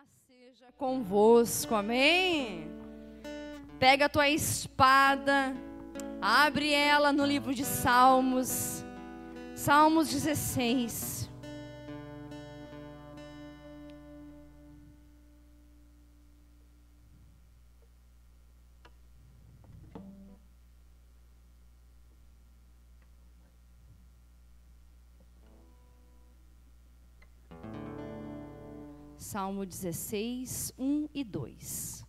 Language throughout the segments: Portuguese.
paz seja convosco, amém? Pega a tua espada, abre ela no livro de Salmos, Salmos 16. Salmo 16, 1 e 2.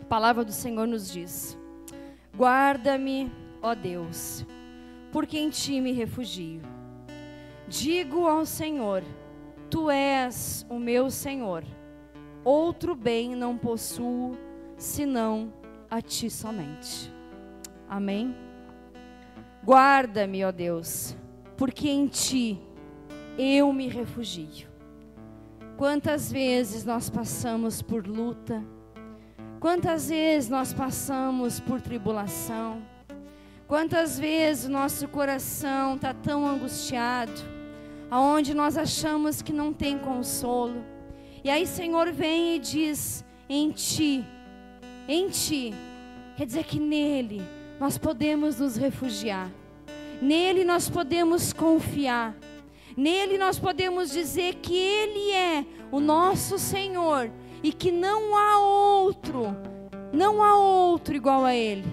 A palavra do Senhor nos diz: guarda-me, ó Deus, porque em ti me refugio. Digo ao Senhor, tu és o meu Senhor. Outro bem não possuo, senão a ti somente. Amém? Guarda-me, ó Deus, porque em ti eu me refugio. Quantas vezes nós passamos por luta, quantas vezes nós passamos por tribulação, quantas vezes o nosso coração está tão angustiado, aonde nós achamos que não tem consolo, e aí Senhor vem e diz: em ti, quer dizer que nele nós podemos nos refugiar, nele nós podemos confiar, nele nós podemos dizer que ele é o nosso Senhor e que não há outro igual a ele,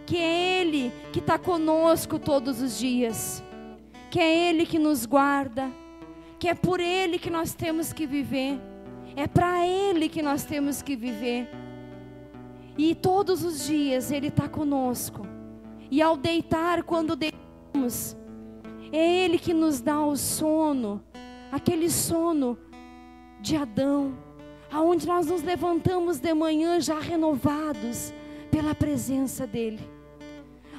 que é ele que está conosco todos os dias, que é ele que nos guarda, que é por ele que nós temos que viver, é para ele que nós temos que viver. E todos os dias Ele está conosco. E ao deitar, quando deitamos, é Ele que nos dá o sono, aquele sono de Adão, aonde nós nos levantamos de manhã já renovados pela presença dEle,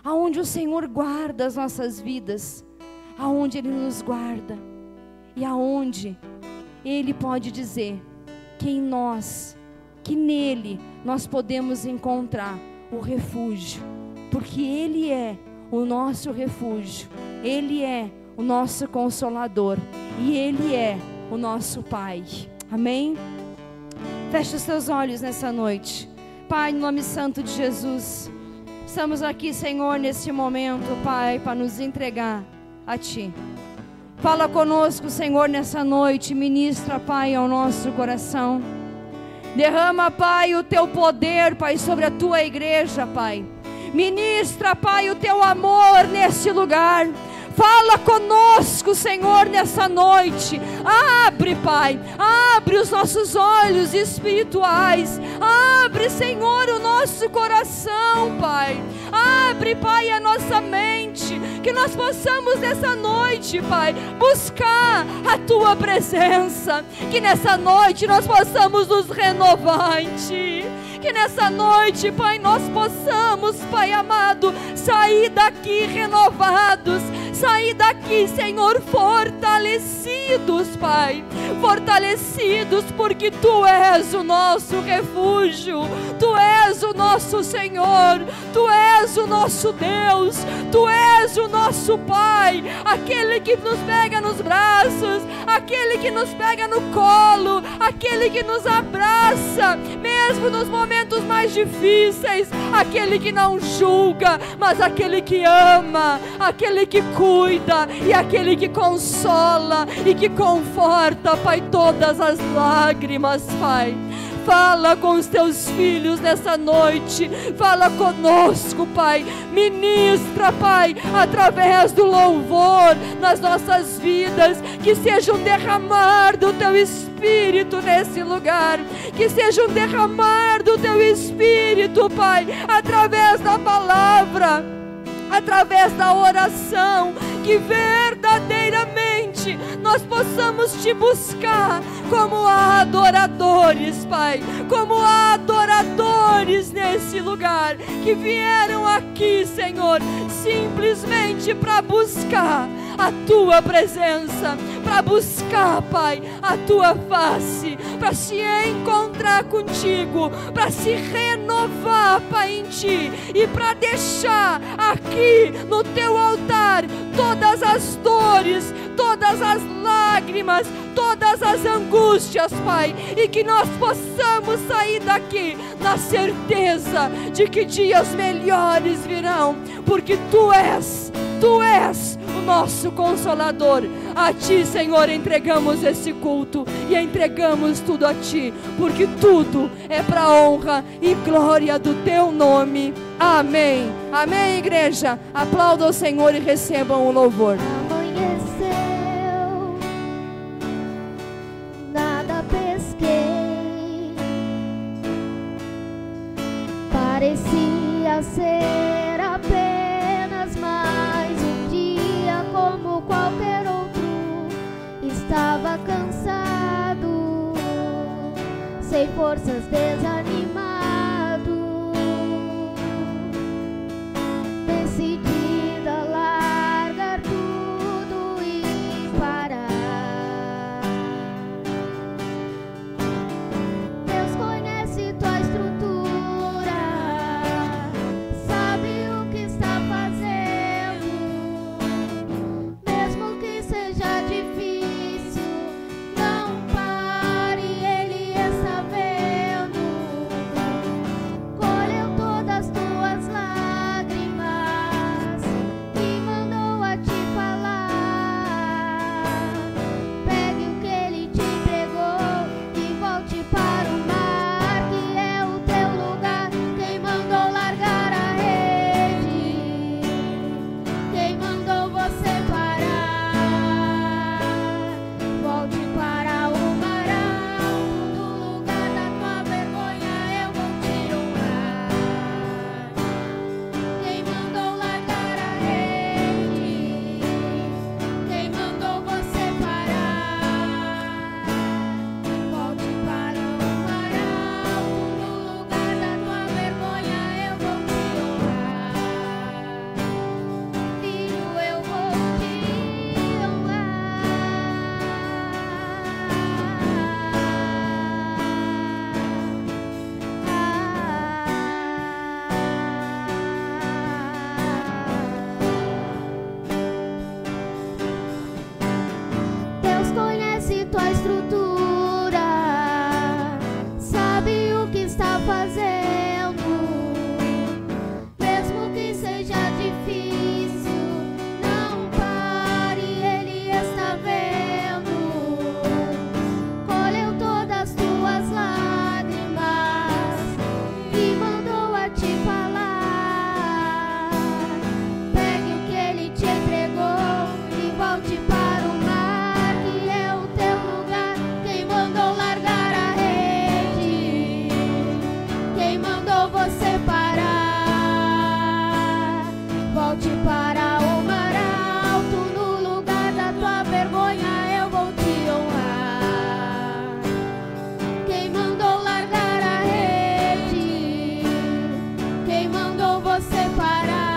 aonde o Senhor guarda as nossas vidas, aonde Ele nos guarda, e aonde Ele pode dizer que em nós, que nele nós podemos encontrar o refúgio, porque Ele é o nosso refúgio, Ele é o nosso consolador e Ele é o nosso Pai. Amém? Feche os teus olhos nessa noite. Pai, no nome santo de Jesus, estamos aqui, Senhor, nesse momento, Pai, para nos entregar a Ti. Fala conosco, Senhor, nessa noite, ministra, Pai, ao nosso coração. Derrama, Pai, o Teu poder, Pai, sobre a Tua igreja, Pai. Ministra, Pai, o Teu amor nesse lugar. Fala conosco, Senhor, nessa noite. Abre, Pai, abre os nossos olhos espirituais. Abre, Senhor, o nosso coração, Pai. Abre, Pai, a nossa mente. Que nós possamos nessa noite, Pai, buscar a Tua presença. Que nessa noite nós possamos nos renovar em Ti. Que nessa noite, Pai, nós possamos, Pai amado, sair daqui renovados, sair daqui, Senhor, fortalecidos, Pai, fortalecidos porque Tu és o nosso refúgio, Tu és o nosso Senhor, Tu és o nosso Deus, Tu és o nosso Pai, aquele que nos pega nos braços, aquele que nos pega no colo, aquele que nos abraça, mesmo nos momentos mais difíceis, aquele que não julga, mas aquele que ama, aquele que cuida e aquele que consola e que conforta, Pai, todas as lágrimas, Pai. Fala com os Teus filhos nessa noite, fala conosco, Pai, ministra, Pai, através do louvor nas nossas vidas, que seja um derramar do Teu Espírito nesse lugar, que seja um derramar do Teu Espírito, Pai, através da palavra, através da oração, que verdadeiramente nós possamos Te buscar como adoradores, Pai, como adoradores nesse lugar, que vieram aqui, Senhor, simplesmente para buscar a tua presença, para buscar, Pai, a tua face, para se encontrar contigo, para se renovar, Pai, em ti, e para deixar aqui no teu altar todas as dores, todas as lágrimas, todas as angústias, Pai, e que nós possamos sair daqui na certeza de que dias melhores virão, porque Tu és o nosso Consolador. A Ti, Senhor, entregamos esse culto e entregamos tudo a Ti, porque tudo é para a honra e glória do Teu nome. Amém. Amém, igreja. Aplaudam o Senhor e recebam o louvor. Parecia ser apenas mais um dia como qualquer outro. Estava cansado, sem forças, desanimado, decidida a largar tudo e parar. Deus conhece tua estrutura, sabe o que está fazendo, mesmo que seja difícil, não pare, Ele está vendo. Colheu todas as tuas lágrimas e mandou a te falar. Pegue o que Ele te entregou e volte para o mar, que é o teu lugar. Quem mandou largar a rede? Quem mandou você parar? Volte para o mar alto, no lugar da tua vergonha eu vou te honrar. Quem mandou largar a rede? Quem mandou você parar?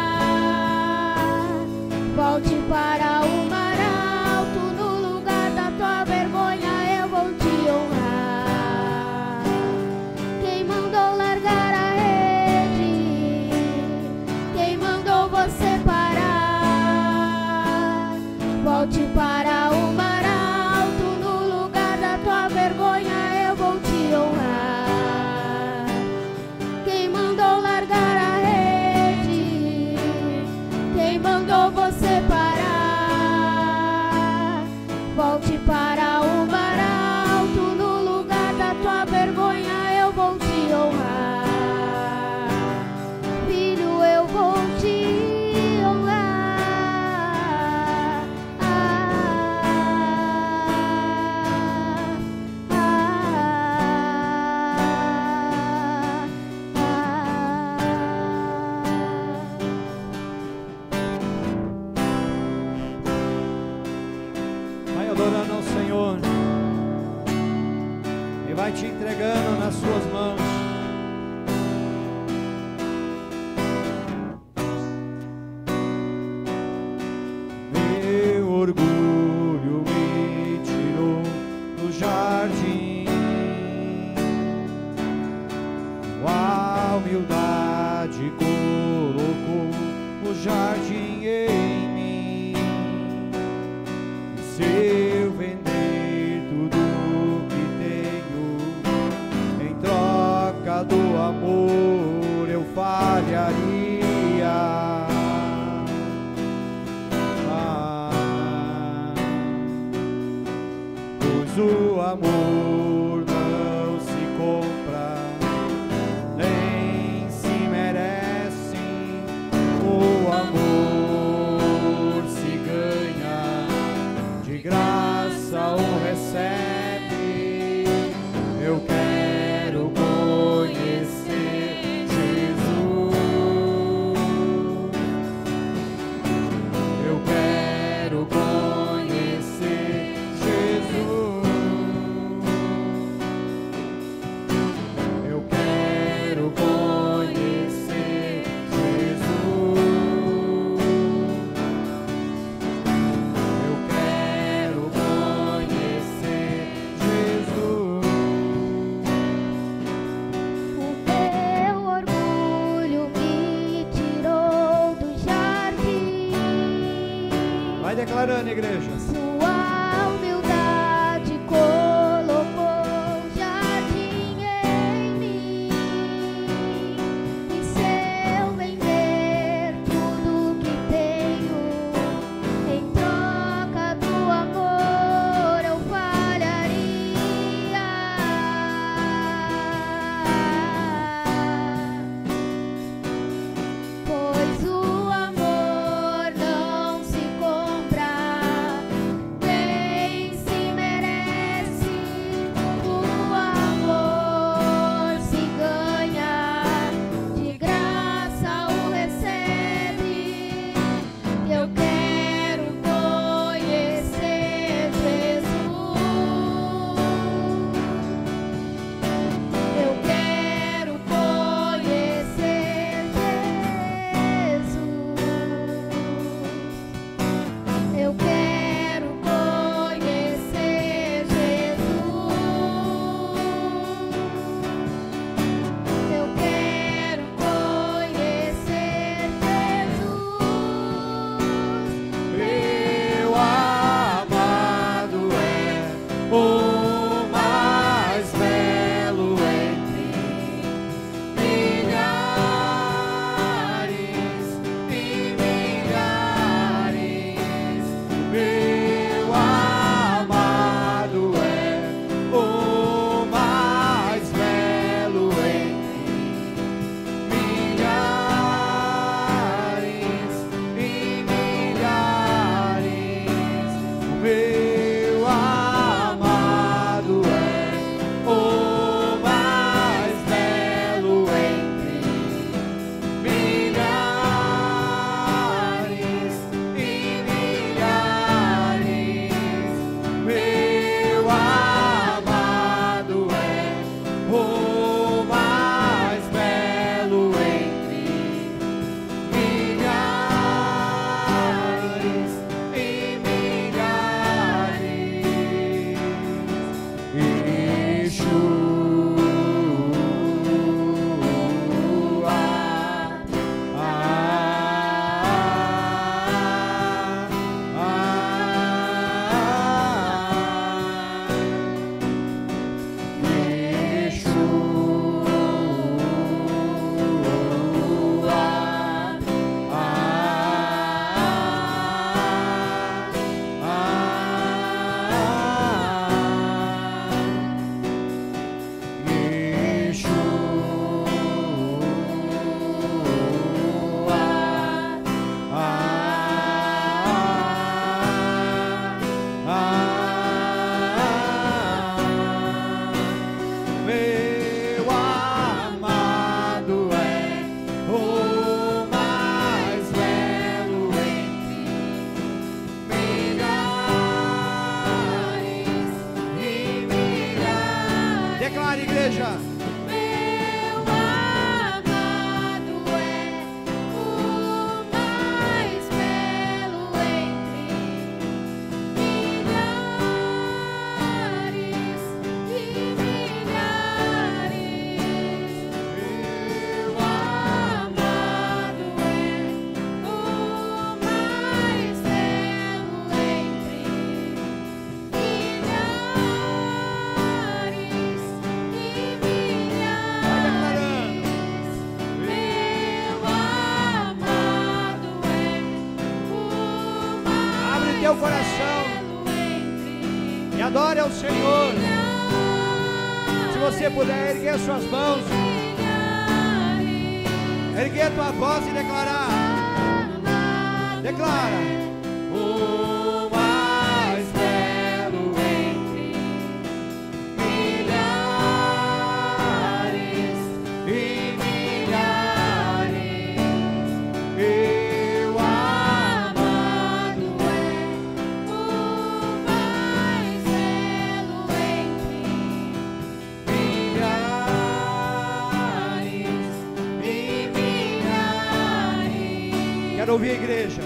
Volte para o mar alto, no lugar da tua vergonha eu vou te honrar. Quem mandou largar a rede? Quem mandou você parar? Volte para o mar alto, no lugar da tua vergonha eu vou te honrar. Quem mandou largar a rede? confiaria. Pois o amor não se compra, nem se merece. O amor se ganha, de graça o recebe. Eu quero conhecer Jesus. Eu quero conhecer Jesus. Eu quero conhecer Jesus. Eu quero conhecer Jesus. O teu orgulho me tirou do jardim. Vai declarando, igreja. Sua humildade colocou jardim em mim. E se eu vender tudo que tenho, em troca do amor eu falharia. Pois o amor não se compra, teu coração e adore ao Senhor. Se você puder erguer suas mãos, erguer tua voz e declarar. Declara. O mais belo entre milhares e milhares, meu amado é o mais belo entre milhares e milhares. Quero ouvir a igreja.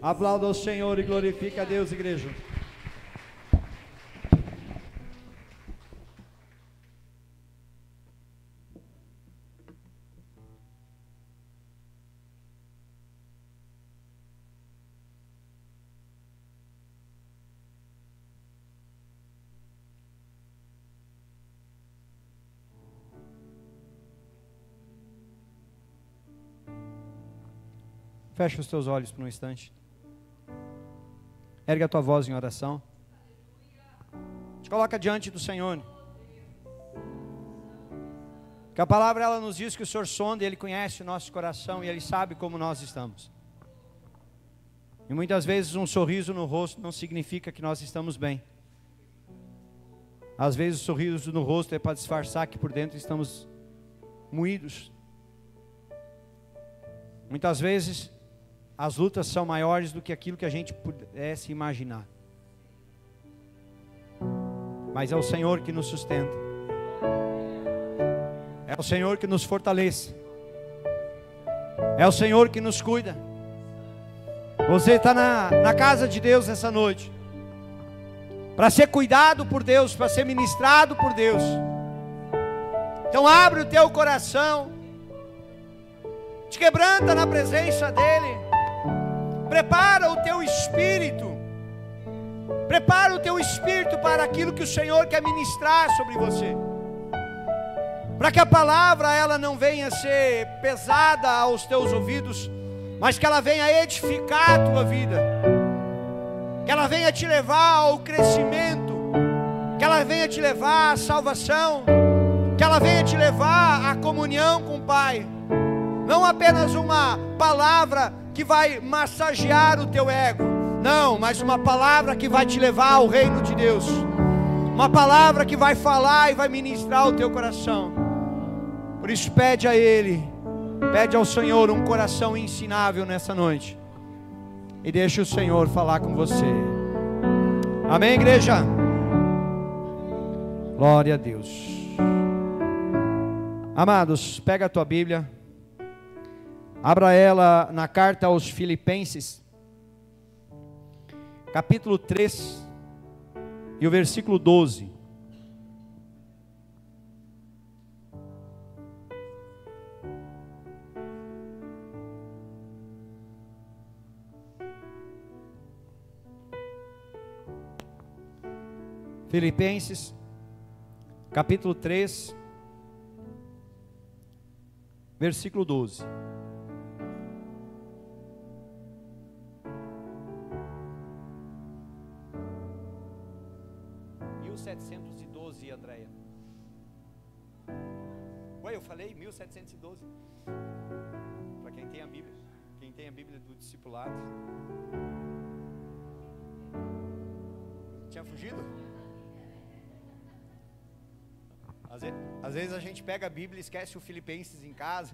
Aplauda o Senhor e glorifique a Deus, igreja. Fecha os teus olhos por um instante. Ergue a tua voz em oração. Te coloca diante do Senhor. Que a palavra ela nos diz que o Senhor sonda e Ele conhece o nosso coração e Ele sabe como nós estamos. E muitas vezes um sorriso no rosto não significa que nós estamos bem. Às vezes o sorriso no rosto é para disfarçar que por dentro estamos moídos. Muitas vezes as lutas são maiores do que aquilo que a gente pudesse imaginar. Mas é o Senhor que nos sustenta. É o Senhor que nos fortalece. É o Senhor que nos cuida. Você está na casa de Deus essa noite, para ser cuidado por Deus, para ser ministrado por Deus. Então abre o teu coração, te quebranta na presença dEle. Prepara o teu espírito. Prepara o teu espírito para aquilo que o Senhor quer ministrar sobre você. Para que a palavra ela não venha ser pesada aos teus ouvidos, mas que ela venha edificar a tua vida. Que ela venha te levar ao crescimento. Que ela venha te levar à salvação. Que ela venha te levar à comunhão com o Pai. Não apenas uma palavra que vai massagear o teu ego, não, mas uma palavra que vai te levar ao reino de Deus, uma palavra que vai falar e vai ministrar o teu coração. Por isso pede a Ele, pede ao Senhor um coração ensinável nessa noite, e deixa o Senhor falar com você. Amém, igreja? Glória a Deus. Amados, pega a tua Bíblia, abra ela na carta aos Filipenses, capítulo 3, e o versículo 12. Filipenses, capítulo 3, versículo 12. E o 712, Andréia? Ué, eu falei 1712. Para quem tem a Bíblia. Quem tem a Bíblia do discipulado. Tinha fugido? Às vezes a gente pega a Bíblia e esquece o Filipenses em casa.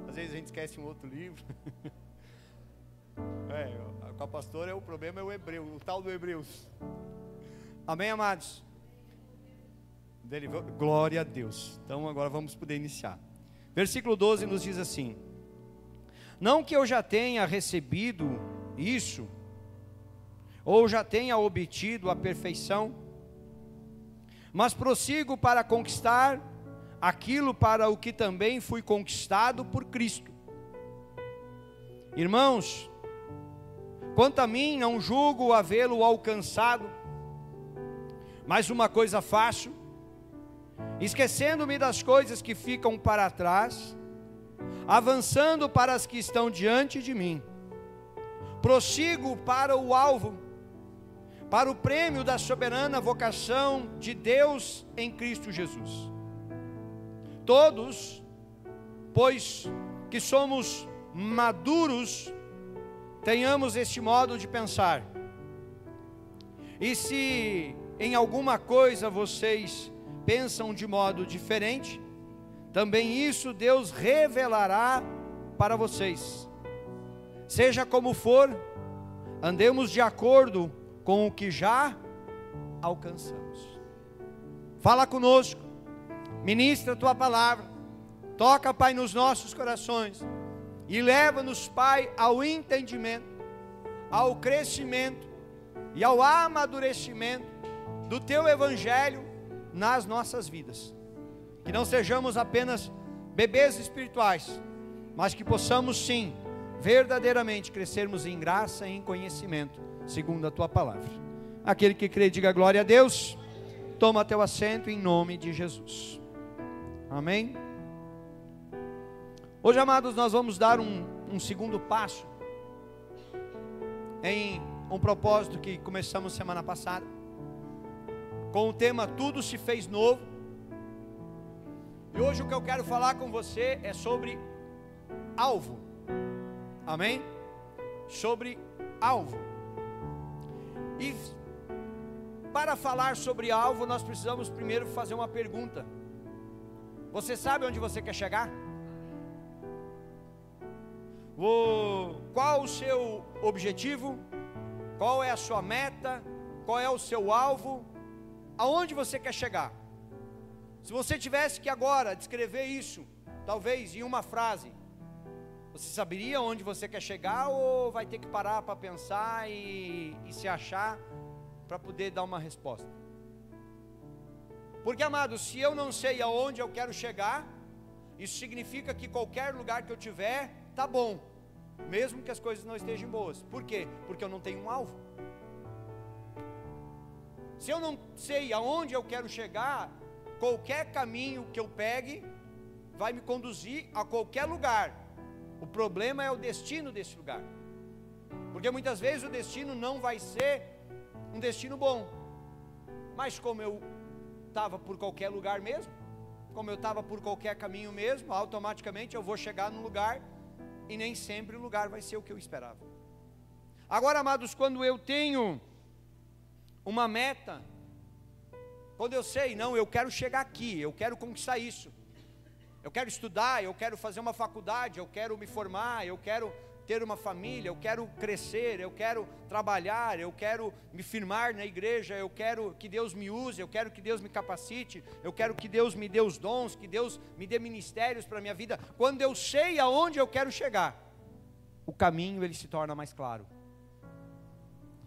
Às vezes a gente esquece um outro livro. Com a pastora o problema é o hebreu, o tal do Hebreus. Amém, amados? Glória a Deus. Então agora vamos poder iniciar. Versículo 12 nos diz assim: não que eu já tenha recebido isso, ou já tenha obtido a perfeição, mas prossigo para conquistar aquilo para o que também fui conquistado por Cristo. Irmãos, quanto a mim, não julgo havê-lo alcançado, mas uma coisa faço, esquecendo-me das coisas que ficam para trás, avançando para as que estão diante de mim, prossigo para o alvo, para o prêmio da soberana vocação de Deus em Cristo Jesus. Todos, pois que somos maduros, tenhamos este modo de pensar. E se em alguma coisa vocês pensam de modo diferente, também isso Deus revelará para vocês. Seja como for, andemos de acordo com o que já alcançamos. Fala conosco, ministra a tua palavra, toca, Pai, nos nossos corações, e leva-nos, Pai, ao entendimento, ao crescimento e ao amadurecimento do teu evangelho nas nossas vidas. Que não sejamos apenas bebês espirituais, mas que possamos sim, verdadeiramente crescermos em graça e em conhecimento, segundo a tua palavra. Aquele que crê, diga glória a Deus. Toma teu assento em nome de Jesus. Amém? Hoje, amados, nós vamos dar um segundo passo em um propósito que começamos semana passada, com o tema Tudo se fez novo. E hoje o que eu quero falar com você é sobre alvo. Amém? Sobre alvo. E para falar sobre alvo, nós precisamos primeiro fazer uma pergunta. Você sabe onde você quer chegar? Qual o seu objetivo? Qual é a sua meta? Qual é o seu alvo? Aonde você quer chegar? Se você tivesse que agora descrever isso, talvez em uma frase, você saberia onde você quer chegar, ou vai ter que parar para pensar e se achar para poder dar uma resposta? Porque, amado, se eu não sei aonde eu quero chegar, isso significa que qualquer lugar que eu tiver, tá bom, mesmo que as coisas não estejam boas. Por quê? Porque eu não tenho um alvo. Se eu não sei aonde eu quero chegar, qualquer caminho que eu pegue vai me conduzir a qualquer lugar. O problema é o destino desse lugar, porque muitas vezes o destino não vai ser um destino bom. Mas como eu estava por qualquer lugar mesmo, como eu estava por qualquer caminho mesmo, automaticamente eu vou chegar num lugar, e nem sempre o lugar vai ser o que eu esperava. Agora, amados, quando eu tenho uma meta, quando eu sei, não, eu quero chegar aqui, eu quero conquistar isso, eu quero estudar, eu quero fazer uma faculdade, eu quero me formar, eu quero ter uma família, eu quero crescer, eu quero trabalhar, eu quero me firmar na igreja, eu quero que Deus me use, eu quero que Deus me capacite, eu quero que Deus me dê os dons, que Deus me dê ministérios para a minha vida. Quando eu sei aonde eu quero chegar, o caminho ele se torna mais claro.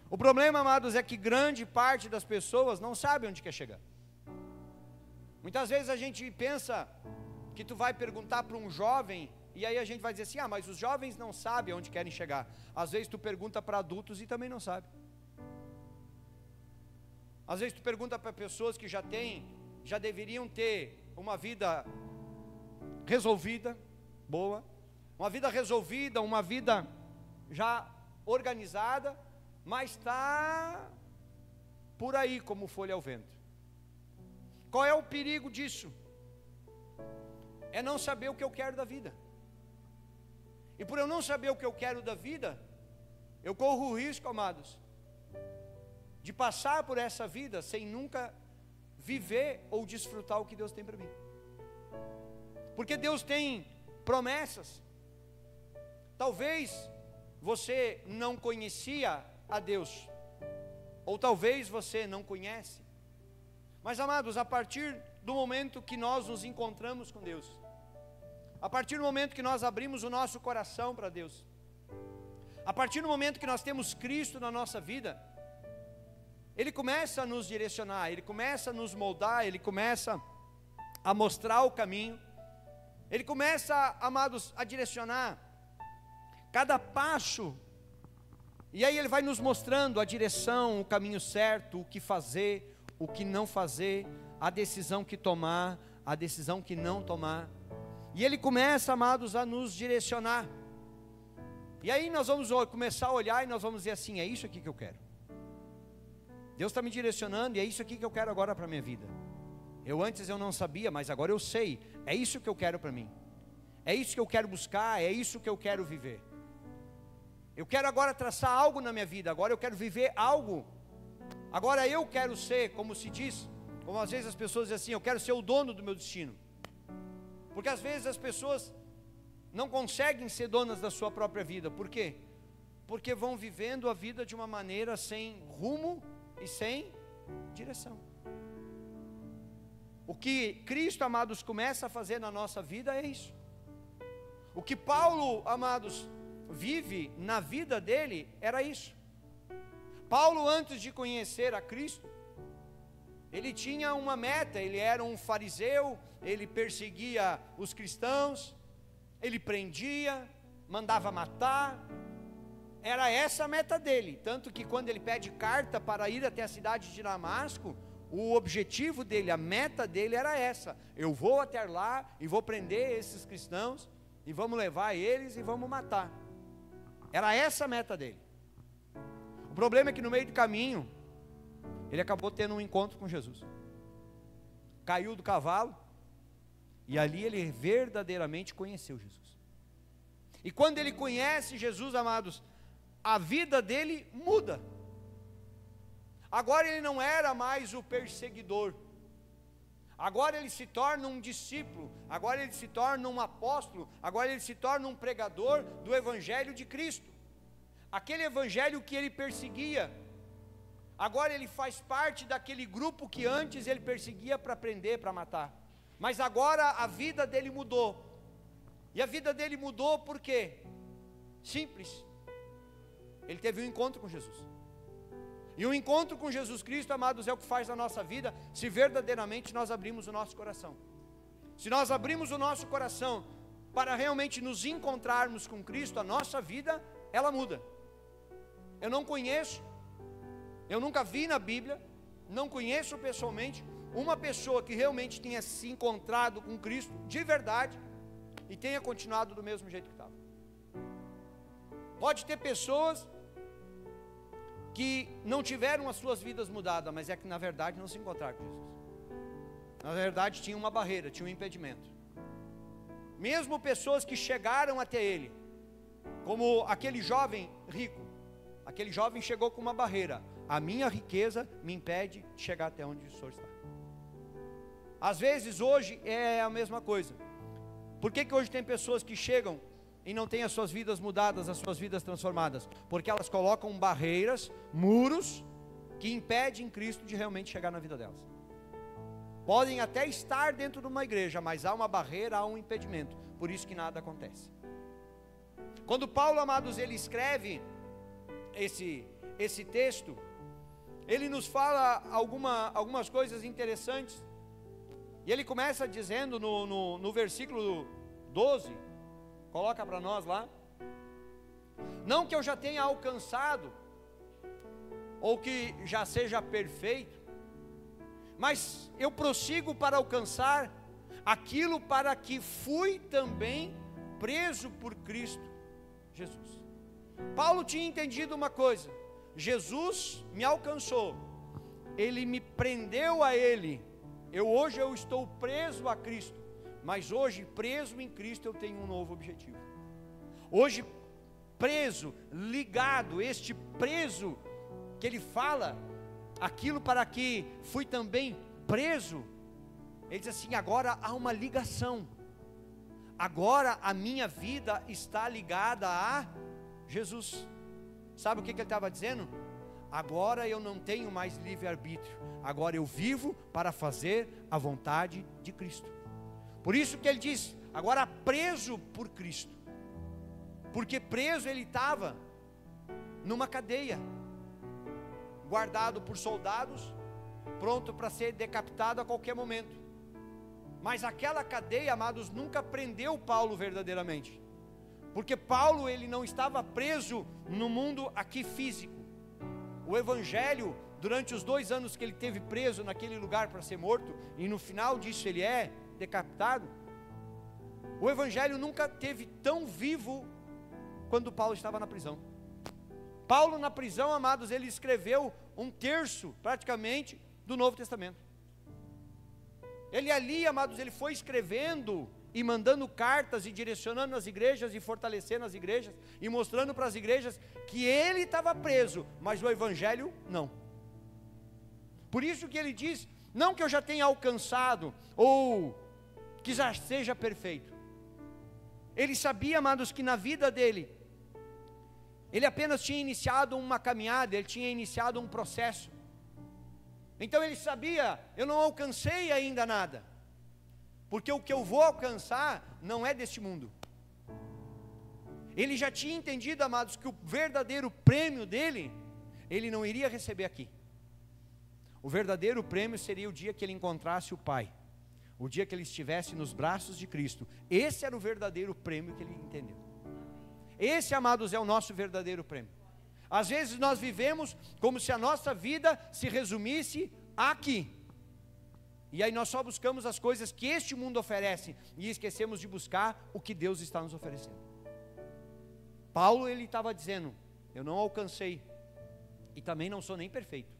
O problema, amados, é que grande parte das pessoas não sabe onde quer chegar. Muitas vezes a gente pensa que tu vai perguntar para um jovem, e aí a gente vai dizer assim, mas os jovens não sabem onde querem chegar. Às vezes tu pergunta para adultos e também não sabe. Às vezes tu pergunta para pessoas que já têm já deveriam ter uma vida resolvida, boa, uma vida resolvida, uma vida já organizada, mas está por aí como folha ao vento. Qual é o perigo disso? É não saber o que eu quero da vida. E por eu não saber o que eu quero da vida, eu corro o risco, amados, de passar por essa vida sem nunca viver ou desfrutar o que Deus tem para mim. Porque Deus tem promessas. Talvez você não conhecia a Deus, ou talvez você não conhece. Mas, amados, a partir do momento que nós nos encontramos com Deus, a partir do momento que nós abrimos o nosso coração para Deus, a partir do momento que nós temos Cristo na nossa vida, Ele começa a nos direcionar, Ele começa a nos moldar, Ele começa a mostrar o caminho, Ele começa, amados, a direcionar cada passo, e aí Ele vai nos mostrando a direção, o caminho certo, o que fazer, o que não fazer, a decisão que tomar, a decisão que não tomar, e Ele começa, amados, a nos direcionar. E aí nós vamos começar a olhar e nós vamos dizer assim: é isso aqui que eu quero. Deus está me direcionando e é isso aqui que eu quero agora para a minha vida. Antes eu não sabia, mas agora eu sei. É isso que eu quero para mim. É isso que eu quero buscar, é isso que eu quero viver. Eu quero agora traçar algo na minha vida, agora eu quero viver algo. Agora eu quero ser, como se diz, como às vezes as pessoas dizem assim: eu quero ser o dono do meu destino. Porque às vezes as pessoas não conseguem ser donas da sua própria vida. Por quê? Porque vão vivendo a vida de uma maneira sem rumo e sem direção. O que Cristo, amados, começa a fazer na nossa vida é isso. O que Paulo, amados, vive na vida dele era isso. Paulo, antes de conhecer a Cristo, ele tinha uma meta. Ele era um fariseu, ele perseguia os cristãos, ele prendia, mandava matar. Era essa a meta dele, tanto que quando ele pede carta para ir até a cidade de Damasco, o objetivo dele, a meta dele era essa: eu vou até lá e vou prender esses cristãos, e vamos levar eles e vamos matar. Era essa a meta dele. O problema é que no meio do caminho, ele acabou tendo um encontro com Jesus, caiu do cavalo, e ali ele verdadeiramente conheceu Jesus. E quando ele conhece Jesus, amados, a vida dele muda. Agora ele não era mais o perseguidor, agora ele se torna um discípulo, agora ele se torna um apóstolo, agora ele se torna um pregador do Evangelho de Cristo. Aquele Evangelho que ele perseguia, agora ele faz parte daquele grupo que antes ele perseguia para prender, para matar. Mas agora a vida dele mudou. E a vida dele mudou por quê? Simples. Ele teve um encontro com Jesus. E o encontro com Jesus Cristo, amados, é o que faz na nossa vida, se verdadeiramente nós abrimos o nosso coração. Se nós abrimos o nosso coração para realmente nos encontrarmos com Cristo, a nossa vida, ela muda. Eu não conheço, eu nunca vi na Bíblia, não conheço pessoalmente uma pessoa que realmente tenha se encontrado com Cristo de verdade e tenha continuado do mesmo jeito que estava. Pode ter pessoas que não tiveram as suas vidas mudadas, mas é que na verdade não se encontraram com Jesus. Na verdade tinha uma barreira, tinha um impedimento. Mesmo pessoas que chegaram até Ele, como aquele jovem rico. Aquele jovem chegou com uma barreira: a minha riqueza me impede de chegar até onde o Senhor está. Às vezes hoje é a mesma coisa. Por que hoje tem pessoas que chegam e não têm as suas vidas mudadas, as suas vidas transformadas? Porque elas colocam barreiras, muros, que impedem Cristo de realmente chegar na vida delas. Podem até estar dentro de uma igreja, mas há uma barreira, há um impedimento. Por isso que nada acontece. Quando Paulo, amados, ele escreve esse texto, ele nos fala algumas coisas interessantes. E ele começa dizendo no versículo 12, coloca para nós lá: não que eu já tenha alcançado, ou que já seja perfeito, mas eu prossigo para alcançar aquilo para que fui também preso por Cristo Jesus. Paulo tinha entendido uma coisa: Jesus me alcançou, Ele me prendeu a Ele. Hoje eu estou preso a Cristo, mas hoje preso em Cristo eu tenho um novo objetivo. Hoje preso, ligado, este preso que ele fala, aquilo para que fui também preso, ele diz assim: agora há uma ligação, agora a minha vida está ligada a Jesus. Sabe o que ele estava dizendo? Agora eu não tenho mais livre-arbítrio, agora eu vivo para fazer a vontade de Cristo. Por isso que ele diz, agora preso por Cristo, porque preso ele estava numa cadeia, guardado por soldados, pronto para ser decapitado a qualquer momento. Mas aquela cadeia, amados, nunca prendeu Paulo verdadeiramente, porque Paulo ele não estava preso no mundo aqui físico. O evangelho, durante os 2 anos que ele teve preso naquele lugar para ser morto, e no final disso ele é decapitado, o evangelho nunca teve tão vivo quando Paulo estava na prisão. Paulo na prisão, amados, ele escreveu 1/3 praticamente do Novo Testamento. Ele ali, amados, ele foi escrevendo e mandando cartas e direcionando as igrejas e fortalecendo as igrejas e mostrando para as igrejas que ele estava preso, mas o evangelho não. Por isso que ele diz, não que eu já tenha alcançado ou que já seja perfeito. Ele sabia, amados, que na vida dele, ele apenas tinha iniciado uma caminhada, ele tinha iniciado um processo. Então ele sabia, eu não alcancei ainda nada, porque o que eu vou alcançar não é deste mundo. Ele já tinha entendido, amados, que o verdadeiro prêmio dele, ele não iria receber aqui. O verdadeiro prêmio seria o dia que ele encontrasse o Pai, o dia que ele estivesse nos braços de Cristo. Esse era o verdadeiro prêmio que ele entendeu. Esse, amados, é o nosso verdadeiro prêmio. Às vezes nós vivemos como se a nossa vida se resumisse aqui, e aí nós só buscamos as coisas que este mundo oferece, e esquecemos de buscar o que Deus está nos oferecendo. Paulo, ele estava dizendo, eu não alcancei, e também não sou nem perfeito,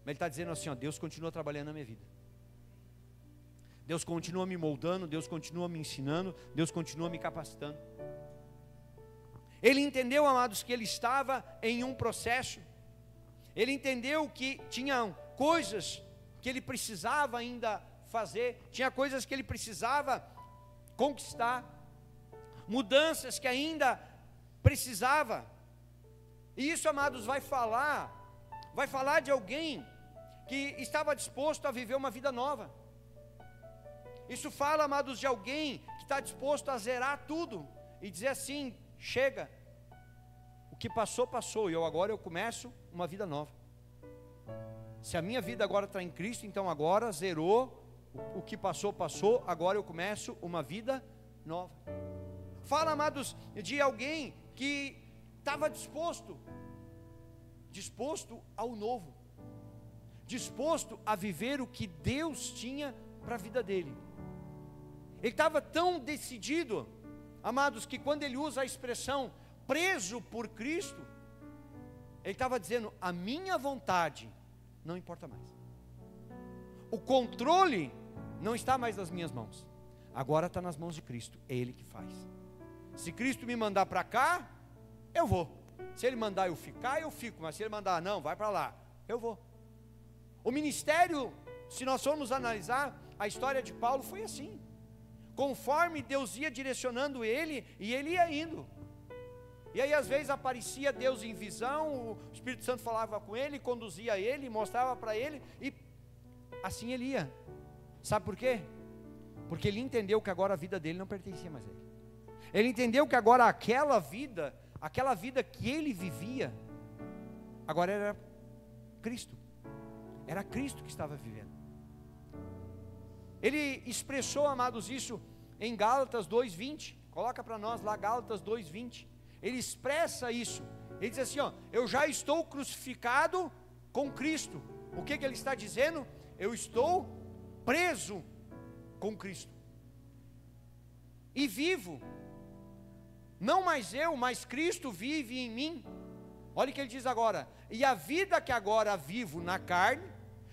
mas ele está dizendo assim, ó, Deus continua trabalhando na minha vida, Deus continua me moldando, Deus continua me ensinando, Deus continua me capacitando. Ele entendeu, amados, que ele estava em um processo, ele entendeu que tinham coisas que ele precisava ainda fazer, tinha coisas que ele precisava conquistar, mudanças que ainda precisava. E isso, amados, vai falar de alguém que estava disposto a viver uma vida nova. Isso fala, amados, de alguém que está disposto a zerar tudo e dizer assim, chega, o que passou, passou, e agora eu começo uma vida nova. Se a minha vida agora está em Cristo, então agora zerou, o que passou, passou, agora eu começo uma vida nova. Fala, amados, de alguém que estava disposto ao novo, disposto a viver o que Deus tinha para a vida dele. Ele estava tão decidido, amados, que quando ele usa a expressão preso por Cristo, ele estava dizendo, a minha vontade não importa mais, o controle não está mais nas minhas mãos, agora está nas mãos de Cristo, é Ele que faz. Se Cristo me mandar para cá, eu vou. Se Ele mandar eu ficar, eu fico, mas se Ele mandar não, vai para lá, eu vou. O ministério, se nós formos analisar, a história de Paulo foi assim, conforme Deus ia direcionando ele, e ele ia indo. E aí às vezes aparecia Deus em visão, o Espírito Santo falava com ele, conduzia ele, mostrava para ele, e assim ele ia. Sabe por quê? Porque ele entendeu que agora a vida dele não pertencia mais a ele. Ele entendeu que agora aquela vida que ele vivia, agora era Cristo. Era Cristo que estava vivendo. Ele expressou, amados, isso em Gálatas 2:20. Coloca para nós lá Gálatas 2:20. Ele expressa isso. Ele diz assim, ó, eu já estou crucificado com Cristo. O que ele está dizendo? eu estou preso com Cristo. E vivo, não mais eu, mas Cristo vive em mim. Olha o que ele diz agora: e a vida que agora vivo na carne,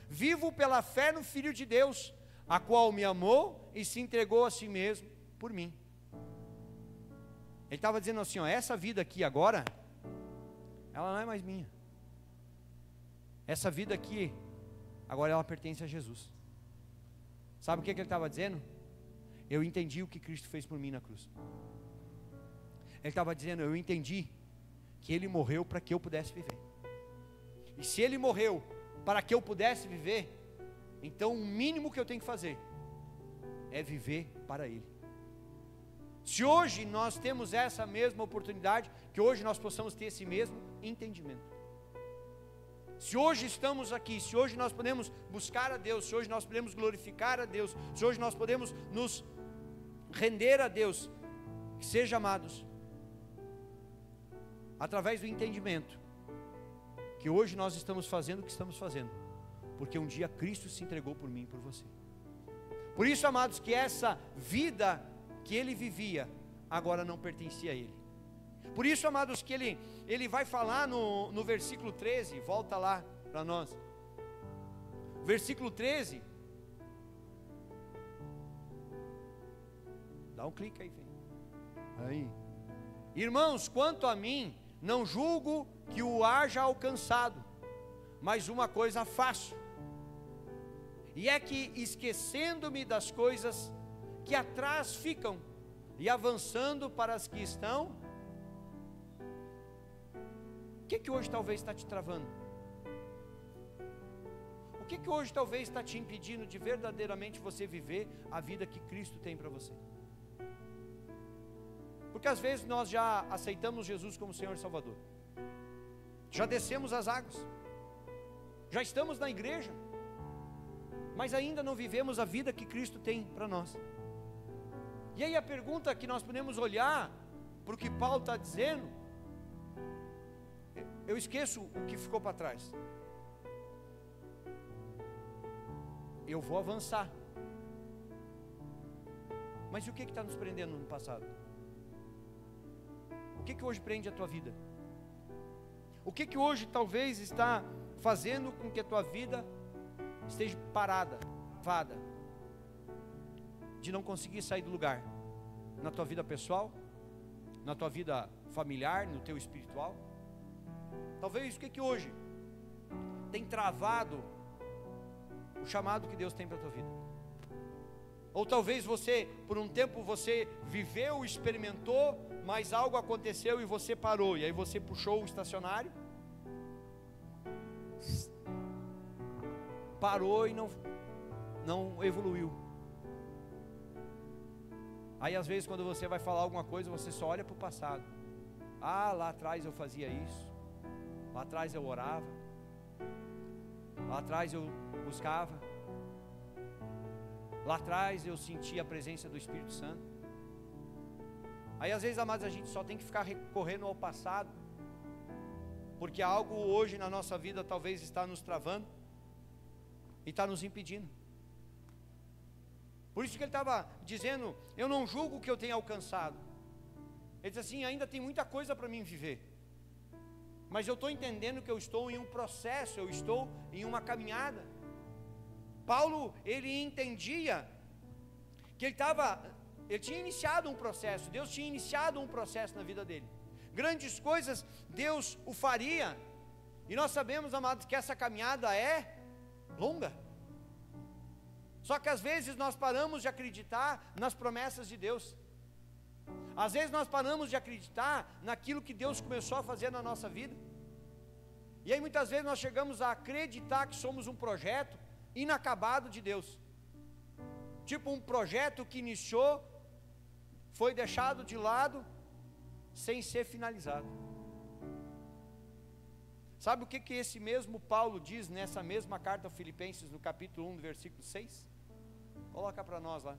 vivo pela fé no Filho de Deus, a qual me amou e se entregou a si mesmo por mim. Ele estava dizendo assim, ó, essa vida aqui agora, ela não é mais minha. Essa vida aqui, agora ela pertence a Jesus. Sabe o que ele estava dizendo? Eu entendi o que Cristo fez por mim na cruz. Ele estava dizendo, eu entendi que Ele morreu para que eu pudesse viver. E se Ele morreu para que eu pudesse viver, então o mínimo que eu tenho que fazer é viver para Ele. Se hoje nós temos essa mesma oportunidade, que hoje nós possamos ter esse mesmo entendimento. Se hoje estamos aqui, se hoje nós podemos buscar a Deus, se hoje nós podemos glorificar a Deus, se hoje nós podemos nos render a Deus, que seja amados, através do entendimento, que hoje nós estamos fazendo o que estamos fazendo, porque um dia Cristo se entregou por mim e por você. Por isso, amados, que essa vida que Ele vivia, agora não pertencia a Ele. Por isso, amados, que ele vai falar no versículo 13, volta lá para nós. Versículo 13. Dá um clique aí, filho. Aí. Irmãos, quanto a mim, não julgo que o haja alcançado, mas uma coisa faço, e é que, esquecendo-me das coisas que atrás ficam, e avançando para as que estão. O que hoje talvez está te travando? O que hoje talvez está te impedindo de verdadeiramente você viver a vida que Cristo tem para você? Porque às vezes nós já aceitamos Jesus como Senhor e Salvador, já descemos as águas, já estamos na igreja, mas ainda não vivemos a vida que Cristo tem para nós. E aí a pergunta que nós podemos olhar para o que Paulo está dizendo, eu esqueço o que ficou para trás, eu vou avançar, mas e o que está nos prendendo no passado? O que hoje prende a tua vida? O que hoje talvez está fazendo com que a tua vida esteja parada, travada, de não conseguir sair do lugar? Na tua vida pessoal, na tua vida familiar, no teu espiritual? Talvez o que hoje tem travado o chamado que Deus tem para a tua vida? Ou talvez você, por um tempo você viveu, experimentou, mas algo aconteceu e você parou, e aí você puxou o estacionário, parou e não evoluiu. Aí às vezes quando você vai falar alguma coisa, você só olha para o passado. Ah, lá atrás eu fazia isso, lá atrás eu orava, lá atrás eu buscava, lá atrás eu sentia a presença do Espírito Santo. Aí às vezes, amados, a gente só tem que ficar recorrendo ao passado, porque algo hoje na nossa vida talvez está nos travando e está nos impedindo. Por isso que ele estava dizendo, eu não julgo o que eu tenho alcançado. Ele diz assim, ainda tem muita coisa para mim viver, mas eu estou entendendo que eu estou em um processo, eu estou em uma caminhada. Paulo, ele entendia que ele tinha iniciado um processo, Deus tinha iniciado um processo na vida dele. Grandes coisas Deus o faria, e nós sabemos, amados, que essa caminhada é longa. Só que às vezes nós paramos de acreditar nas promessas de Deus. Às vezes nós paramos de acreditar naquilo que Deus começou a fazer na nossa vida. E aí muitas vezes nós chegamos a acreditar que somos um projeto inacabado de Deus. Tipo um projeto que iniciou, foi deixado de lado, sem ser finalizado. Sabe o que esse mesmo Paulo diz nessa mesma carta aos Filipenses, no capítulo 1, no versículo 6? Coloca para nós lá.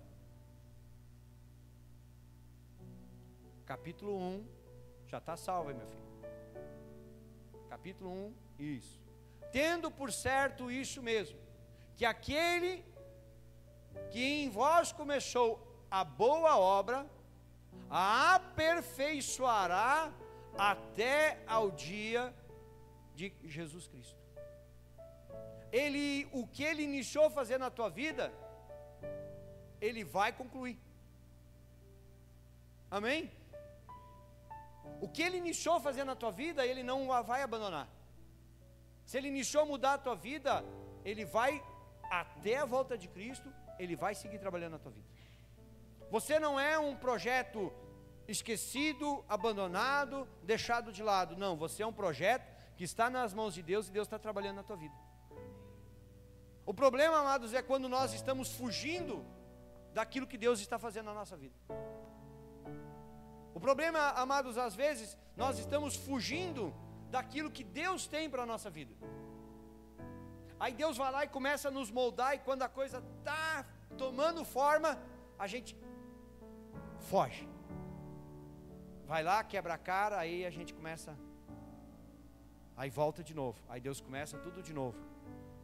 Capítulo 1, já está salvo aí, meu filho. Capítulo 1, isso. Tendo por certo isso mesmo, que aquele que em vós começou a boa obra, a aperfeiçoará até ao dia de Jesus Cristo. O que Ele iniciou a fazer na tua vida, Ele vai concluir. Amém? O que Ele iniciou a fazer na tua vida, Ele não vai abandonar. Se Ele iniciou a mudar a tua vida, Ele vai, até a volta de Cristo, Ele vai seguir trabalhando na tua vida. Você não é um projeto esquecido, abandonado, deixado de lado. Não, você é um projeto que está nas mãos de Deus e Deus está trabalhando na tua vida. O problema, amados, é quando nós estamos fugindo daquilo que Deus está fazendo na nossa vida. O problema, amados, às vezes, nós estamos fugindo daquilo que Deus tem para a nossa vida. Aí Deus vai lá e começa a nos moldar, e quando a coisa está tomando forma, a gente foge. Vai lá, quebra a cara, aí a gente começa, aí volta de novo, aí Deus começa tudo de novo.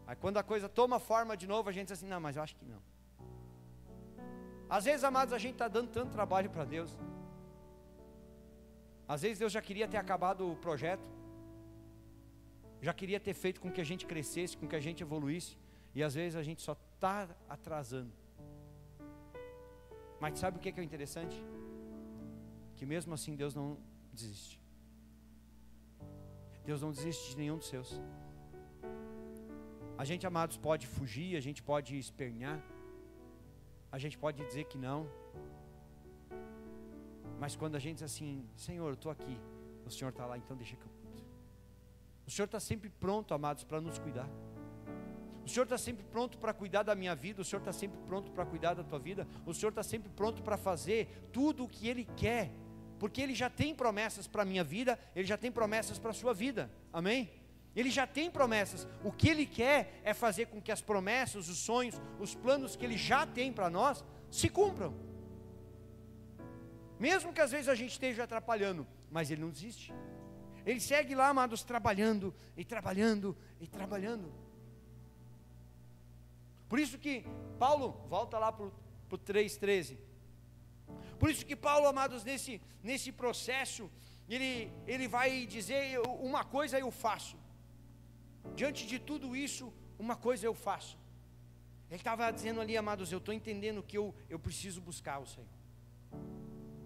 Aí quando a coisa toma forma de novo, a gente diz assim, não, mas eu acho que não. Às vezes, amados, a gente está dando tanto trabalho para Deus. Às vezes Deus já queria ter acabado o projeto, já queria ter feito com que a gente crescesse, com que a gente evoluísse, e às vezes a gente só está atrasando. Mas sabe o que é interessante? Que mesmo assim Deus não desiste. Deus não desiste de nenhum dos seus. A gente, amados, pode fugir, a gente pode espernear, a gente pode dizer que não. Mas quando a gente diz assim, Senhor, eu estou aqui, o Senhor está lá, então deixa que eu cuido. O Senhor está sempre pronto, amados, para nos cuidar. O Senhor está sempre pronto para cuidar da minha vida, o Senhor está sempre pronto para cuidar da tua vida, o Senhor está sempre pronto para fazer tudo o que Ele quer, porque Ele já tem promessas para a minha vida, Ele já tem promessas para a sua vida, amém? Ele já tem promessas. O que Ele quer é fazer com que as promessas, os sonhos, os planos que Ele já tem para nós, se cumpram. Mesmo que às vezes a gente esteja atrapalhando, mas Ele não desiste. Ele segue lá, amados, trabalhando, e trabalhando, e trabalhando. Por isso que Paulo, volta lá para o 3,13. Por isso que Paulo, amados, nesse processo, ele vai dizer, uma coisa eu faço. Diante de tudo isso, uma coisa eu faço. Ele estava dizendo ali, amados, eu estou entendendo que eu preciso buscar o Senhor.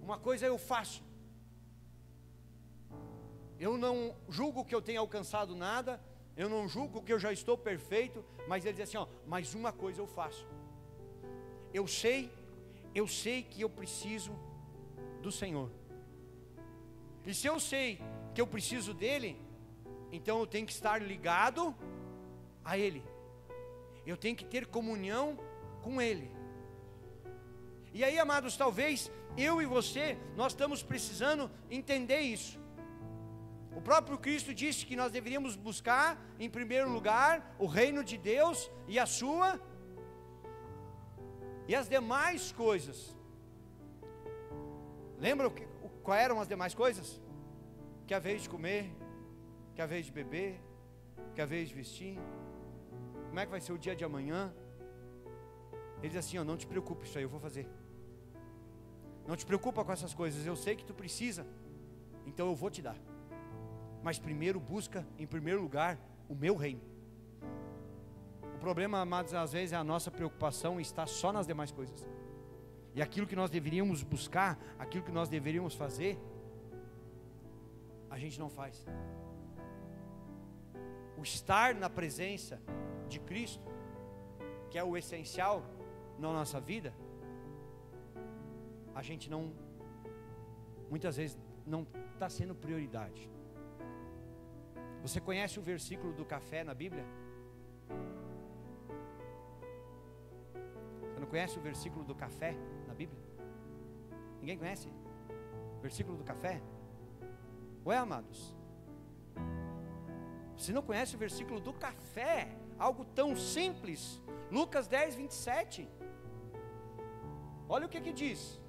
Uma coisa eu faço. Eu não julgo que eu tenha alcançado nada, eu não julgo que eu já estou perfeito, mas ele diz assim, ó, mas uma coisa eu faço. Eu sei que eu preciso do Senhor. E se eu sei que eu preciso dele, então eu tenho que estar ligado a Ele. Eu tenho que ter comunhão com Ele. E aí, amados, talvez eu e você, nós estamos precisando entender isso. O próprio Cristo disse que nós deveríamos buscar, em primeiro lugar, o reino de Deus e a sua, e as demais coisas. Lembram qual eram as demais coisas? Que a vez de comer, que a vez de beber, que a vez de vestir, como é que vai ser o dia de amanhã? Ele diz assim, ó, não te preocupe, isso aí eu vou fazer. Não te preocupa com essas coisas, eu sei que tu precisa, então eu vou te dar. Mas primeiro busca, em primeiro lugar, o meu reino. O problema, amados, às vezes é a nossa preocupação está só nas demais coisas. E aquilo que nós deveríamos buscar, aquilo que nós deveríamos fazer, a gente não faz. O estar na presença de Cristo, que é o essencial na nossa vida, a gente não, muitas vezes não está sendo prioridade. Você conhece o versículo do café na Bíblia? Você não conhece o versículo do café na Bíblia? Ninguém conhece? O versículo do café? Ué, amados, você não conhece o versículo do café? Algo tão simples. Lucas 10, 27. Olha o que diz.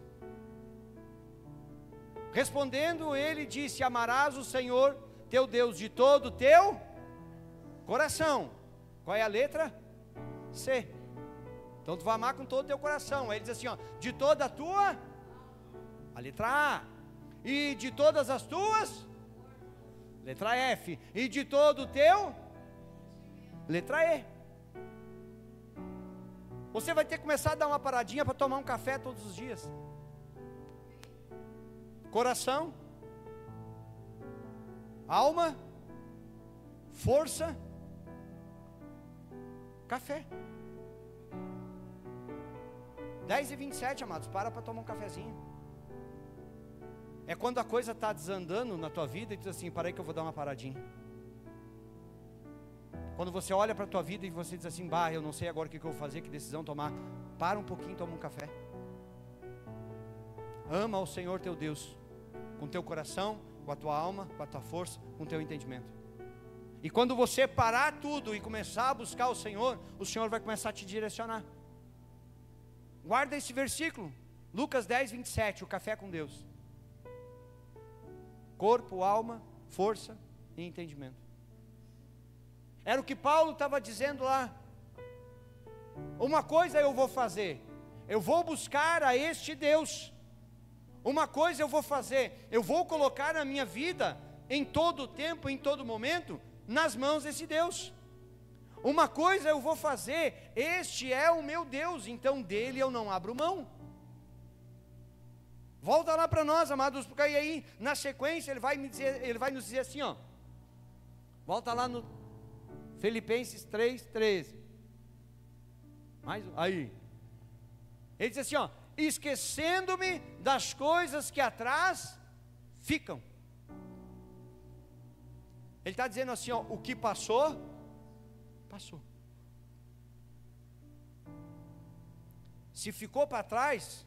Respondendo ele disse, amarás o Senhor teu Deus de todo o teu coração. Qual é a letra? C. Então tu vai amar com todo o teu coração. Aí ele diz assim, ó, de toda a tua, a letra A, e de todas as tuas, letra F, e de todo o teu, letra E. Você vai ter que começar a dar uma paradinha para tomar um café todos os dias. Coração, alma, força, café. 10h27, amados, para tomar um cafezinho. É quando a coisa está desandando na tua vida e tu diz assim, para aí que eu vou dar uma paradinha. Quando você olha para a tua vida e você diz assim, bah, eu não sei agora o que eu vou fazer, que decisão tomar. Para um pouquinho e toma um café. Ama ao Senhor teu Deus, com teu coração, com a tua alma, com a tua força, com o teu entendimento. E quando você parar tudo e começar a buscar o Senhor vai começar a te direcionar. Guarda esse versículo, Lucas 10:27, o café com Deus. Corpo, alma, força e entendimento. Era o que Paulo estava dizendo lá. Uma coisa eu vou fazer, eu vou buscar a este Deus. Uma coisa eu vou fazer, eu vou colocar a minha vida em todo tempo, em todo momento, nas mãos desse Deus. Uma coisa eu vou fazer, este é o meu Deus, então dele eu não abro mão. Volta lá para nós, amados, porque aí na sequência ele vai nos dizer assim, ó. Volta lá no Filipenses 3:13. Mais aí. Ele diz assim, ó, esquecendo-me das coisas que atrás ficam. Ele está dizendo assim, ó, o que passou, passou. Se ficou para trás,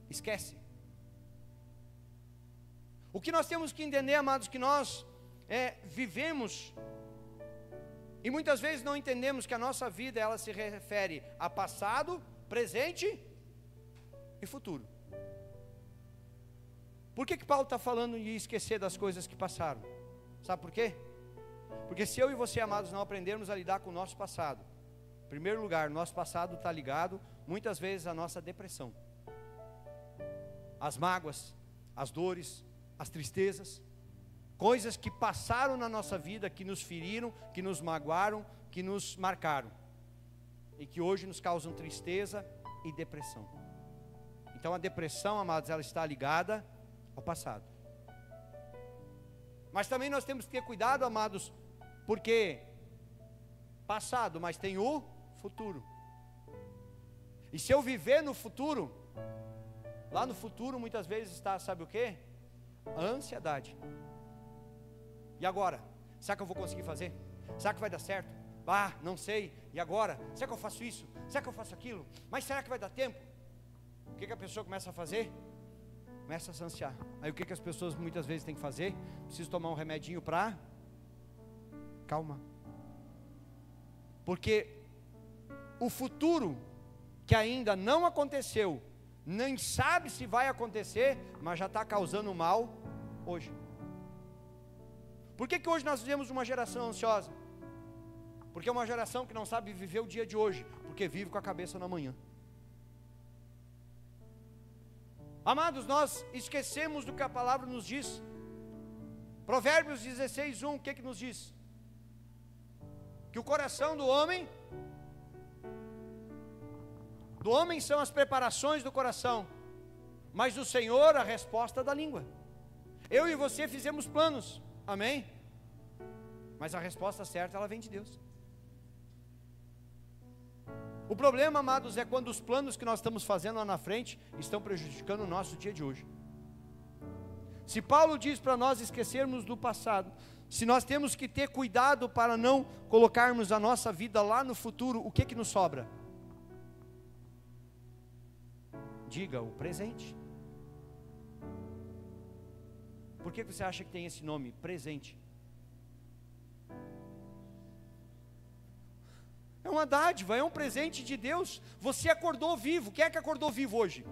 esquece. O que nós temos que entender, amados, que nós vivemos, e muitas vezes não entendemos que a nossa vida, ela se refere a passado, presente e futuro. Por que Paulo está falando de esquecer das coisas que passaram? Sabe por quê? Porque se eu e você, amados, não aprendermos a lidar com o nosso passado, em primeiro lugar, nosso passado está ligado, muitas vezes, à nossa depressão. As mágoas, as dores, as tristezas, coisas que passaram na nossa vida, que nos feriram, que nos magoaram, que nos marcaram, e que hoje nos causam tristeza e depressão. Então a depressão, amados, ela está ligada ao passado. Mas também nós temos que ter cuidado, amados, porque passado, mas tem o futuro. E se eu viver no futuro, lá no futuro muitas vezes está, sabe o que? A ansiedade. E agora? Será que eu vou conseguir fazer? Será que vai dar certo? Ah, não sei. E agora? Será que eu faço isso? Será que eu faço aquilo? Mas será que vai dar tempo? O que a pessoa começa a fazer? Começa a se ansiar. Aí o que as pessoas muitas vezes têm que fazer? Preciso tomar um remedinho para calma. Porque o futuro que ainda não aconteceu, nem sabe se vai acontecer, mas já está causando mal hoje. Por que hoje nós vivemos uma geração ansiosa? Porque é uma geração que não sabe viver o dia de hoje, porque vive com a cabeça na manhã. Amados, nós esquecemos do que a palavra nos diz. Provérbios 16:1, o que nos diz? Que o coração do homem são as preparações do coração, mas do Senhor a resposta da língua. Eu e você fizemos planos, amém? Mas a resposta certa, ela vem de Deus. O problema, amados, é quando os planos que nós estamos fazendo lá na frente estão prejudicando o nosso dia de hoje. Se Paulo diz para nós esquecermos do passado, se nós temos que ter cuidado para não colocarmos a nossa vida lá no futuro, o que nos sobra? Diga, o presente. Por que você acha que tem esse nome, presente? É uma dádiva, é um presente de Deus. Você acordou vivo. Quem é que acordou vivo hoje?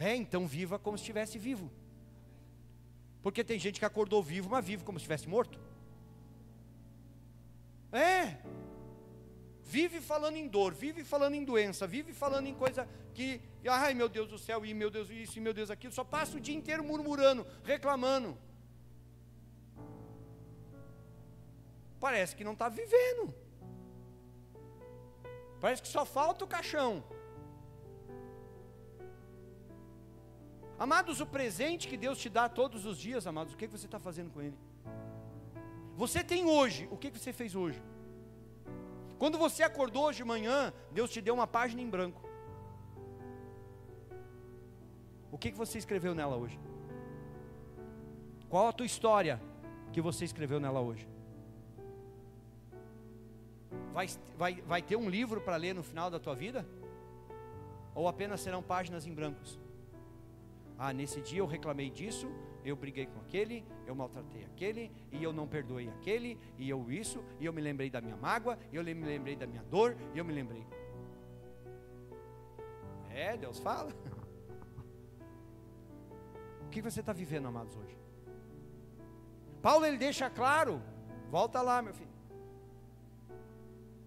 Então viva como se estivesse vivo. Porque tem gente que acordou vivo, mas vive como se estivesse morto. vive falando em dor, vive falando em doença, vive falando em coisa que, ai meu Deus do céu, e meu Deus isso, e meu Deus aquilo, só passa o dia inteiro murmurando, reclamando. Parece que não está vivendo. Parece que só falta o caixão. Amados, o presente que Deus te dá todos os dias, amados, o que você está fazendo com ele? Você tem hoje, o que você fez hoje? Quando você acordou hoje de manhã, Deus te deu uma página em branco. O que você escreveu nela hoje? Qual a tua história que você escreveu nela hoje? Vai ter um livro para ler no final da tua vida? Ou apenas serão páginas em brancos? Ah, nesse dia eu reclamei disso, eu briguei com aquele, eu maltratei aquele, e eu não perdoei aquele, e eu isso, e eu me lembrei da minha mágoa, e eu me lembrei da minha dor, e eu me lembrei. Deus fala. O que você está vivendo, amados, hoje? Paulo, ele deixa claro, volta lá, meu filho.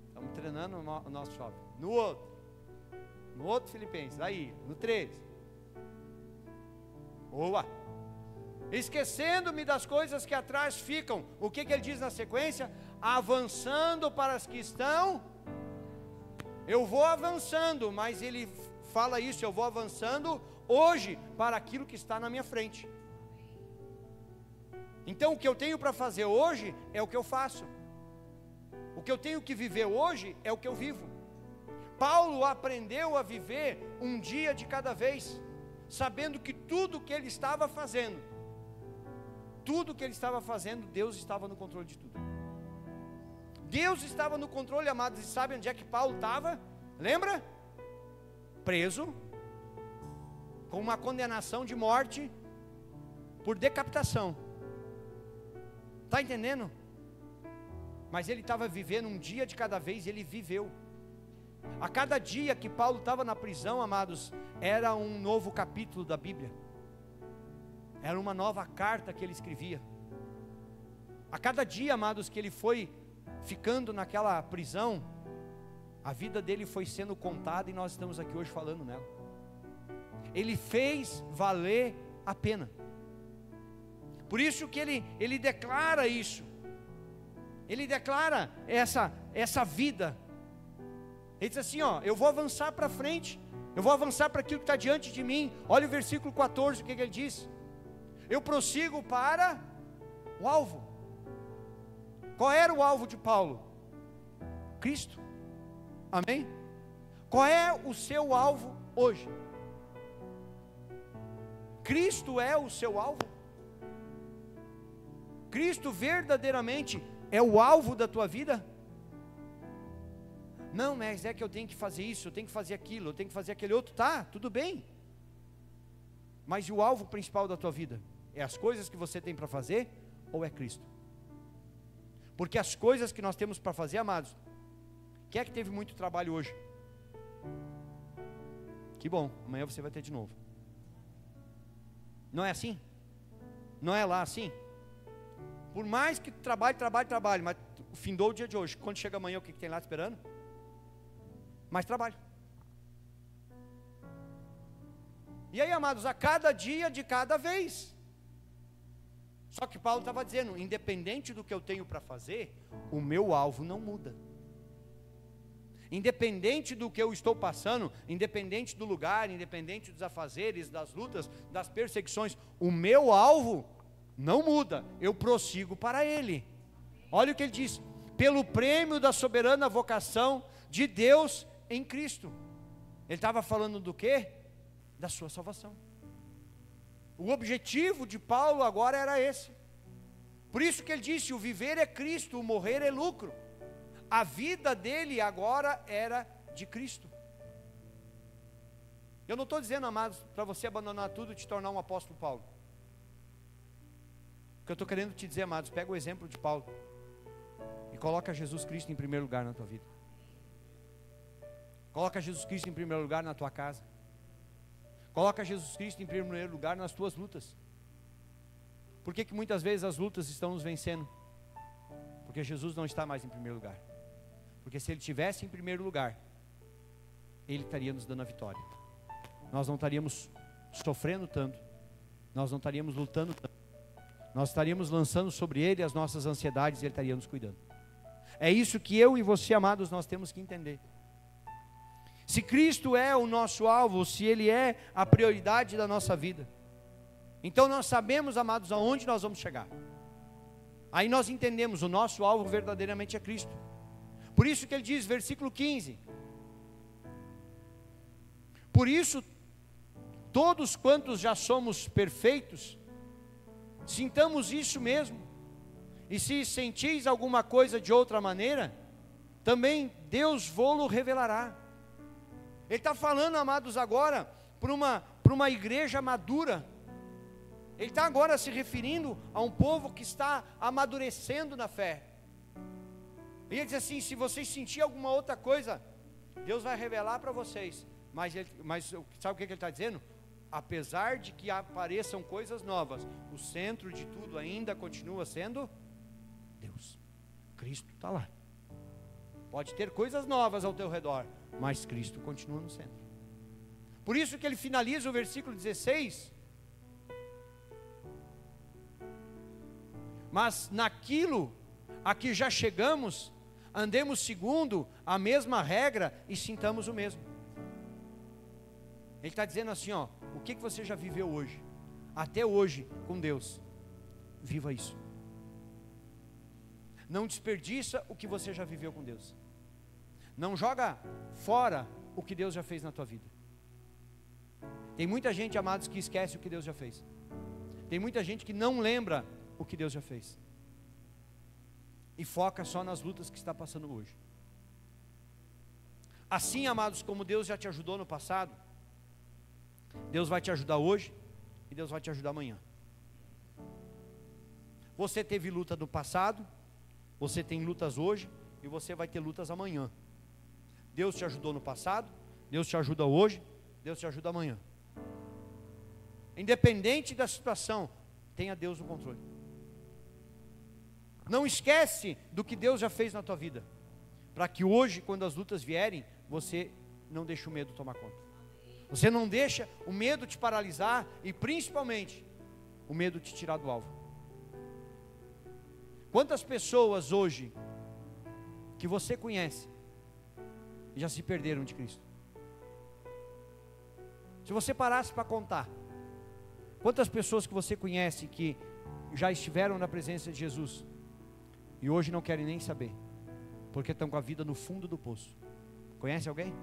Estamos treinando o nosso jovem. No outro Filipenses, aí, no 13. Boa. Esquecendo-me das coisas que atrás ficam. O que ele diz na sequência? Avançando para as que estão. Eu vou avançando, mas ele fala isso, eu vou avançando hoje para aquilo que está na minha frente. Então o que eu tenho para fazer hoje é o que eu faço. O que eu tenho que viver hoje é o que eu vivo. Paulo aprendeu a viver um dia de cada vez, sabendo que tudo que ele estava fazendo, Deus estava no controle de tudo. Deus estava no controle, amados, e sabe onde é que Paulo estava? Lembra? Preso, com uma condenação de morte, por decapitação. Está entendendo? Mas ele estava vivendo um dia de cada vez, e ele viveu. A cada dia que Paulo estava na prisão, amados, era um novo capítulo da Bíblia. Era uma nova carta que ele escrevia. A cada dia, amados, que ele foi ficando naquela prisão, a vida dele foi sendo contada, e nós estamos aqui hoje falando nela. Ele fez valer a pena. Por isso que ele declara isso. Ele declara essa vida. Ele diz assim, eu vou avançar para frente, eu vou avançar para aquilo que está diante de mim. Olha o versículo 14, o que ele diz? Eu prossigo para o alvo. Qual era o alvo de Paulo? Cristo. Amém? Qual é o seu alvo hoje? Cristo é o seu alvo? Cristo verdadeiramente é o alvo da tua vida? Não, mas é que eu tenho que fazer isso, eu tenho que fazer aquilo, eu tenho que fazer aquele outro. Tá, tudo bem. Mas e o alvo principal da tua vida? É as coisas que você tem para fazer, ou é Cristo? Porque as coisas que nós temos para fazer, amados, quem é que teve muito trabalho hoje? Que bom, amanhã você vai ter de novo. Não é assim? Não é lá assim? Por mais que trabalhe, mas findou o dia de hoje. Quando chega amanhã, o que tem lá esperando? Mais trabalho. E aí, amados, a cada dia de cada vez. Só que Paulo estava dizendo, independente do que eu tenho para fazer, o meu alvo não muda. Independente do que eu estou passando, independente do lugar, independente dos afazeres, das lutas, das perseguições, o meu alvo não muda, eu prossigo para ele. Olha o que ele diz: pelo prêmio da soberana vocação de Deus em Cristo. Ele estava falando do quê? Da sua salvação. O objetivo de Paulo agora era esse. Por isso que ele disse, o viver é Cristo, o morrer é lucro. A vida dele agora era de Cristo. Eu não estou dizendo, amados, para você abandonar tudo e te tornar um apóstolo Paulo. O que eu estou querendo te dizer, amados, pega o exemplo de Paulo e coloca Jesus Cristo em primeiro lugar na tua vida. Coloca Jesus Cristo em primeiro lugar na tua casa. Coloca Jesus Cristo em primeiro lugar nas tuas lutas. Por que muitas vezes as lutas estão nos vencendo? Porque Jesus não está mais em primeiro lugar. Porque se Ele estivesse em primeiro lugar, Ele estaria nos dando a vitória. Nós não estaríamos sofrendo tanto, nós não estaríamos lutando tanto, nós estaríamos lançando sobre Ele as nossas ansiedades e Ele estaria nos cuidando. É isso que eu e você, amados, nós temos que entender. Se Cristo é o nosso alvo, se Ele é a prioridade da nossa vida, então nós sabemos, amados, aonde nós vamos chegar. Aí nós entendemos, o nosso alvo verdadeiramente é Cristo. Por isso que Ele diz, versículo 15: por isso, todos quantos já somos perfeitos, sintamos isso mesmo. E se sentis alguma coisa de outra maneira, também Deus vô-lo revelará. Ele está falando, amados, agora para uma igreja madura. Ele está agora se referindo a um povo que está amadurecendo na fé. E ele diz assim: se vocês sentirem alguma outra coisa, Deus vai revelar para vocês. Mas sabe o que ele está dizendo? Apesar de que apareçam coisas novas, o centro de tudo ainda continua sendo Deus. Cristo está lá. Pode ter coisas novas ao teu redor, mas Cristo continua no centro. Por isso que ele finaliza o versículo 16. Mas naquilo a que já chegamos, andemos segundo a mesma regra e sintamos o mesmo. Ele está dizendo assim, ó, o que você já viveu hoje, até hoje com Deus, viva isso. Não desperdiça o que você já viveu com Deus. Não joga fora o que Deus já fez na tua vida. Tem muita gente, amados, que esquece o que Deus já fez. Tem muita gente que não lembra o que Deus já fez e foca só nas lutas que está passando hoje. Assim, amados, como Deus já te ajudou no passado, Deus vai te ajudar hoje e Deus vai te ajudar amanhã. Você teve luta no passado, você tem lutas hoje e você vai ter lutas amanhã. Deus te ajudou no passado, Deus te ajuda hoje, Deus te ajuda amanhã. Independente da situação, tenha Deus no controle. Não esquece do que Deus já fez na tua vida, para que hoje, quando as lutas vierem, você não deixe o medo tomar conta. Você não deixa o medo te paralisar e principalmente o medo te tirar do alvo. Quantas pessoas hoje que você conhece já se perderam de Cristo? Se você parasse para contar, quantas pessoas que você conhece que já estiveram na presença de Jesus e hoje não querem nem saber, porque estão com a vida no fundo do poço? Conhece alguém?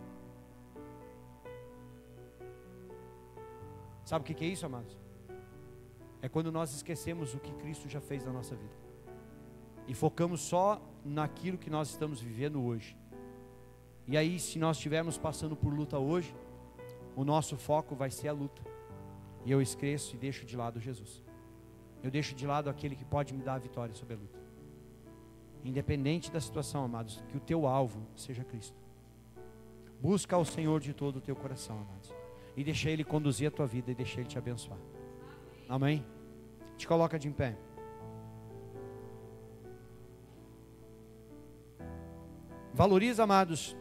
Sabe o que é isso, amados? É quando nós esquecemos o que Cristo já fez na nossa vida e focamos só naquilo que nós estamos vivendo hoje. E aí, se nós estivermos passando por luta hoje, o nosso foco vai ser a luta, e eu esqueço e deixo de lado Jesus. Eu deixo de lado aquele que pode me dar a vitória sobre a luta. Independente da situação, amados, que o teu alvo seja Cristo. Busca ao Senhor de todo o teu coração, amados, e deixa Ele conduzir a tua vida e deixa Ele te abençoar. Amém? Te coloca de em pé. Valoriza, amados,